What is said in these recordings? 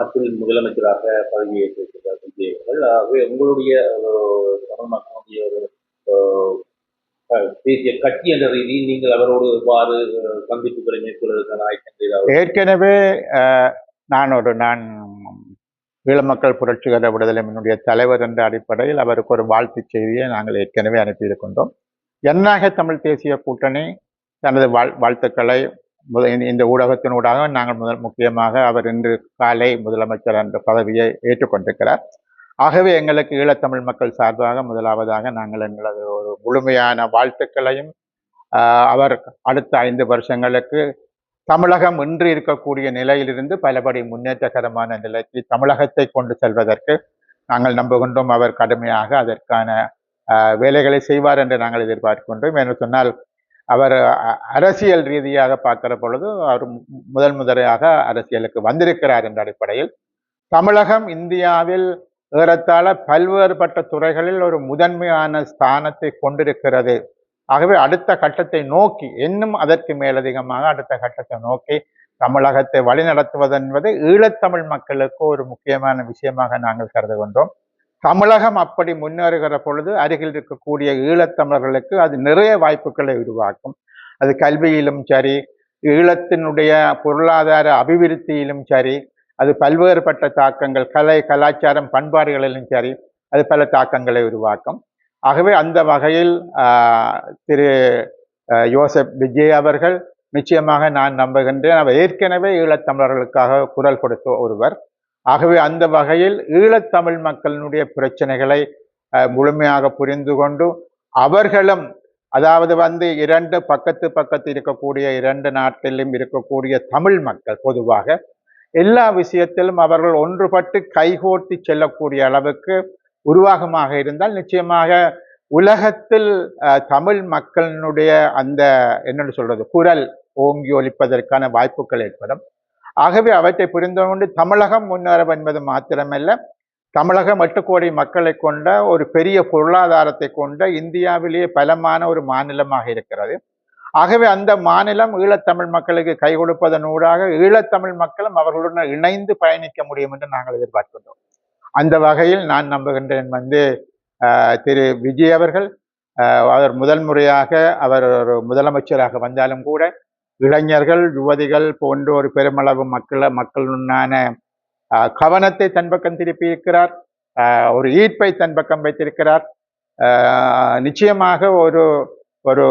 நாட்டில் முதலமைச்சராக பதவியேற்றிருக்கிறார் விஜய் அவர்கள். ஆகவே உங்களுடைய தமிழ் மக்களுடைய ஒரு தேசிய கட்சி என்ற ரீதியில் நீங்கள் அவரோடு எவ்வாறு சந்திப்புகளை மேற்கொள்வதற்கான ஆயத்தம்? ஏற்கனவே நான் ஈழ மக்கள் புரட்சிகர விடுதலை என்னுடைய தலைவர் என்ற அடிப்படையில் அவருக்கு ஒரு வாழ்த்து செய்தியை நாங்கள் ஏற்கனவே அனுப்பியிருக்கின்றோம். ஜனநாயக தமிழ் தேசிய கூட்டணி தனது வாழ்த்துக்களை இந்த ஊடகத்தினூடாக நாங்கள் முக்கியமாக அவர் இன்று காலை முதலமைச்சர் என்ற பதவியை ஏற்றுக்கொண்டிருக்கிறார். ஆகவே எங்களுக்கு ஈழத்தமிழ் மக்கள் சார்பாக முதலாவதாக நாங்கள் எங்களது ஒரு முழுமையான வாழ்த்துக்களையும் அவர் அடுத்த 5 வருஷங்களுக்கு தமிழகம் இன்று இருக்கக்கூடிய நிலையிலிருந்து பலபடி முன்னேற்றகரமான நிலைக்கு தமிழகத்தை கொண்டு செல்வதற்கு நாங்கள் நம்புகின்றோம். அவர் கடுமையாக அதற்கான வேலைகளை செய்வார் என்று நாங்கள் எதிர்பார்க்கின்றோம். என்று சொன்னால் அவர் அரசியல் ரீதியாக பார்க்கிற பொழுது அவர் முதன்முறையாக அரசியலுக்கு வந்திருக்கிறார் என்ற அடிப்படையில் தமிழகம் இந்தியாவில் ஏறத்தாழ பல்வேறுபட்ட துறைகளில் ஒரு முதன்மையான ஸ்தானத்தை கொண்டிருக்கிறது. ஆகவே அடுத்த கட்டத்தை நோக்கி இன்னும் அதற்கு மேலதிகமாக அடுத்த கட்டத்தை நோக்கி தமிழகத்தை வழிநடத்துவது என்பது ஈழத்தமிழ் மக்களுக்கு ஒரு முக்கியமான விஷயமாக நாங்கள் கருதுகின்றோம். தமிழகம் அப்படி முன்னேறுகிற பொழுது அருகில் இருக்கக்கூடிய ஈழத்தமிழர்களுக்கு அது நிறைய வாய்ப்புகளை உருவாக்கும். அது கல்வியிலும் சரி, ஈழத்தினுடைய பொருளாதார அபிவிருத்தியிலும் சரி, அது பல்வேறுபட்ட தாக்கங்கள் கலை கலாச்சாரம் பண்பாடுகளிலும் சரி, அது பல தாக்கங்களை உருவாக்கும். ஆகவே அந்த வகையில் திரு யோசப் விஜய் அவர்கள் நிச்சயமாக நான் நம்புகின்றேன். அவர் ஏற்கனவே ஈழத்தமிழர்களுக்காக குரல் கொடுத்த ஒருவர். ஆகவே அந்த வகையில் ஈழத்தமிழ் மக்களினுடைய பிரச்சனைகளை முழுமையாக புரிந்து கொண்டு அவர்களும் அதாவது இரண்டு பக்கத்து இருக்கக்கூடிய 2 நாட்டிலும் இருக்கக்கூடிய தமிழ் மக்கள் பொதுவாக எல்லா விஷயத்திலும் அவர்கள் ஒன்றுபட்டு கைகோர்த்தி செல்லக்கூடிய அளவுக்கு உருவாகமாக இருந்தால் நிச்சயமாக உலகத்தில் தமிழ் மக்களினுடைய அந்த என்னென்னு சொல்றது குரல் ஓங்கி ஒலிப்பதற்கான வாய்ப்புகள் ஏற்படும். ஆகவே அவற்றை புரிந்து கொண்டு தமிழகம் முன்னேறும் என்பது மாத்திரமல்ல, தமிழகம் 8 கோடி மக்களை கொண்ட ஒரு பெரிய பொருளாதாரத்தை கொண்ட இந்தியாவிலேயே பலமான ஒரு மாநிலமாக இருக்கிறது. ஆகவே அந்த மாநிலம் ஈழத்தமிழ் மக்களுக்கு கை கொடுப்பதனூடாக ஈழத்தமிழ் மக்களும் அவர்களுடன் இணைந்து பயணிக்க முடியும் என்று நாங்கள் எதிர்பார்க்கின்றோம். அந்த வகையில் நான் நம்புகின்றேன் திரு விஜய் அவர்கள் அவர் முதல் முறையாக அவர் ஒரு முதலமைச்சராக வந்தாலும் கூட இளைஞர்கள் யுவதிகள் போன்ற ஒரு பெருமளவு மக்களுடனான கவனத்தை தன் பக்கம் திருப்பி இருக்கிறார். ஒரு ஈர்ப்பை தன் பக்கம் வைத்திருக்கிறார். நிச்சயமாக ஒரு ஒரு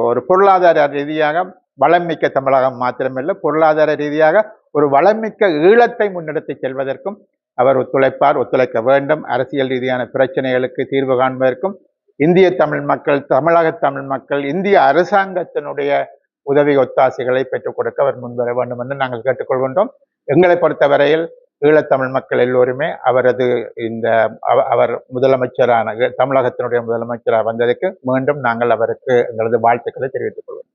ஒரு பொருளாதார ரீதியாக வளமிக்க தமிழகம் மாத்திரமல்ல, பொருளாதார ரீதியாக ஒரு வளமிக்க ஈழத்தை முன்னெடுத்து செல்வதற்கும் அவர் ஒத்துழைக்க வேண்டும். அரசியல் ரீதியான பிரச்சனைகளுக்கு தீர்வு காண்பதற்கும் இந்திய தமிழ் மக்கள், தமிழக தமிழ் மக்கள், இந்திய அரசாங்கத்தினுடைய உதவி ஒத்தாசைகளை பெற்றுக் கொடுக்க அவர் முன்வர வேண்டும் என்று நாங்கள் கேட்டுக்கொள்கின்றோம். எங்களை பொறுத்தவரையில் ஈழத்தமிழ் மக்கள் எல்லோருமே அவர் முதலமைச்சரான தமிழகத்தினுடைய முதலமைச்சராக வந்ததற்கு மீண்டும் நாங்கள் அவருக்கு எங்களது வாழ்த்துக்களை தெரிவித்துக் கொள்வோம்.